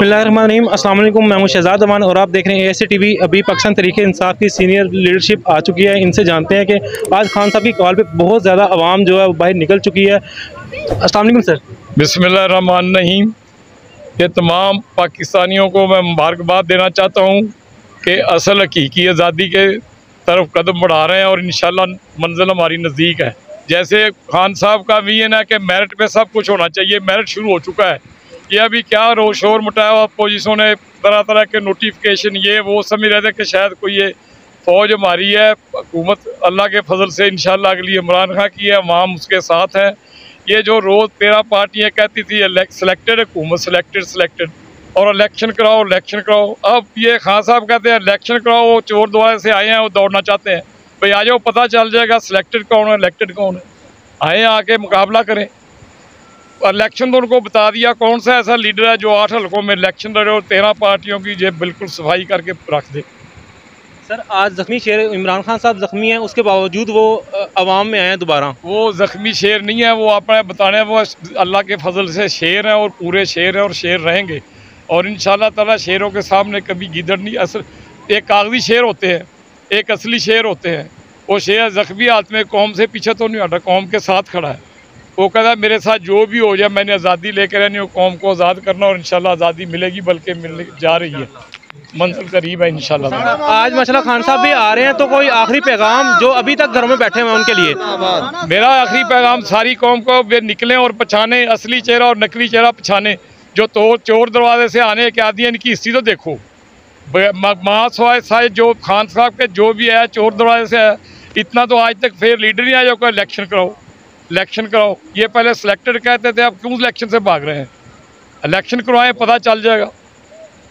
बिस्मिल्लाहिर्रहमानिर्रहीम, अस्सलाम वालेकुम। मैं शहजाद अमान और आप देख रहे हैं ASA TV। अभी पाकिस्तान तहरीक-ए-इंसाफ की सीनियर लीडरशिप आ चुकी है। इनसे जानते हैं कि आज खान साहब की कॉल पे बहुत ज़्यादा आवाम जो है वो बाहर निकल चुकी है। अस्सलाम वालेकुम सर। बिस्मिल्लाहिर्रहमानिर्रहीम। ये तमाम पाकिस्तानियों को मैं मुबारकबाद देना चाहता हूँ कि असल हकीकी आज़ादी के तरफ कदम बढ़ा रहे हैं और इंशाल्लाह मंजिल हमारी नज़दीक है। जैसे खान साहब का विजन है कि मेरिट पे सब कुछ होना चाहिए, मेरिट शुरू हो चुका है। ये अभी क्या शोर मचाया अपोजिशन ने, तरह तरह के नोटिफिकेशन, ये वो समझ रहे थे कि शायद कोई ये फ़ौज हमारी है। हुकूमत अल्लाह के फजल से इंशाल्लाह अगली इमरान खान की है, अवाम उसके साथ है। ये जो रोज़ 13 पार्टियाँ कहती थी सिलेक्टेड हुकूमत, सिलेक्टेड और इलेक्शन कराओ। अब ये खान साहब कहते हैं इलेक्शन कराओ, वो चोर द्वारा से आए हैं, वो दौड़ना चाहते हैं। भाई आ जाओ, पता चल जाएगा सिलेक्टेड कौन है, इलेक्टेड कौन है। आए आके मुकाबला करें। इलेक्शन तो उनको बता दिया कौन सा ऐसा लीडर है जो 8 हल्कों में इलेक्शन लड़े और 13 पार्टियों की जेब बिल्कुल सफाई करके रख दे। सर आज ज़ख्मी शेर इमरान खान साहब ज़ख्मी हैं, उसके बावजूद वो अवाम में आए हैं दोबारा। वो ज़ख्मी शेर नहीं है, वो आपने बताने वो अल्लाह के फजल से शेर हैं और पूरे शेर हैं और शेर रहेंगे। और इंशाल्लाह ताला शेरों के सामने कभी गिदड़ नहीं। असल एक कागजी शेर होते हैं, एक असली शेर होते हैं। वो शेर ज़ख्मी हाथ में कौम से पीछे तो नहीं हटा, कौम के साथ खड़ा है। वो कहता है मेरे साथ जो भी हो जाए, मैंने आज़ादी लेकर रहनी हो, कौम को आज़ाद करना और इंशाल्लाह आज़ादी मिलेगी, बल्कि मिलने जा रही है, मंजिल करीब है इंशाल्लाह। आज माशाल्लाह खान साहब भी आ रहे हैं, तो कोई आखिरी पैगाम जो अभी तक घरों में बैठे हुए हैं उनके लिए? मेरा आखिरी पैगाम सारी कौम को वे निकलें और पहचाने असली चेहरा और नकली चेहरा पहचाने। जो तो चोर दरवाजे से आने के आदि हैं, इनकी हिस्ट्री तो देखो। माँ जो खान साहब के जो भी है चोर दरवाजे से है, इतना तो आज तक फिर लीडर नहीं आया जो इलेक्शन कराओ। ये पहले सिलेक्टेड कहते थे, अब क्यों इलेक्शन से भाग रहे हैं? इलेक्शन करवाएं, पता चल जाएगा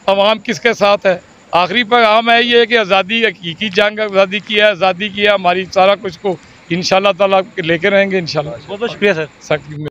अवाम किसके साथ है। आखिरी पैगाम है ये कि आज़ादी हकीकी जंग आज़ादी की है, हमारी सारा कुछ को इंशाल्लाह ताला लेके रहेंगे इंशाल्लाह। बहुत बहुत शुक्रिया सर।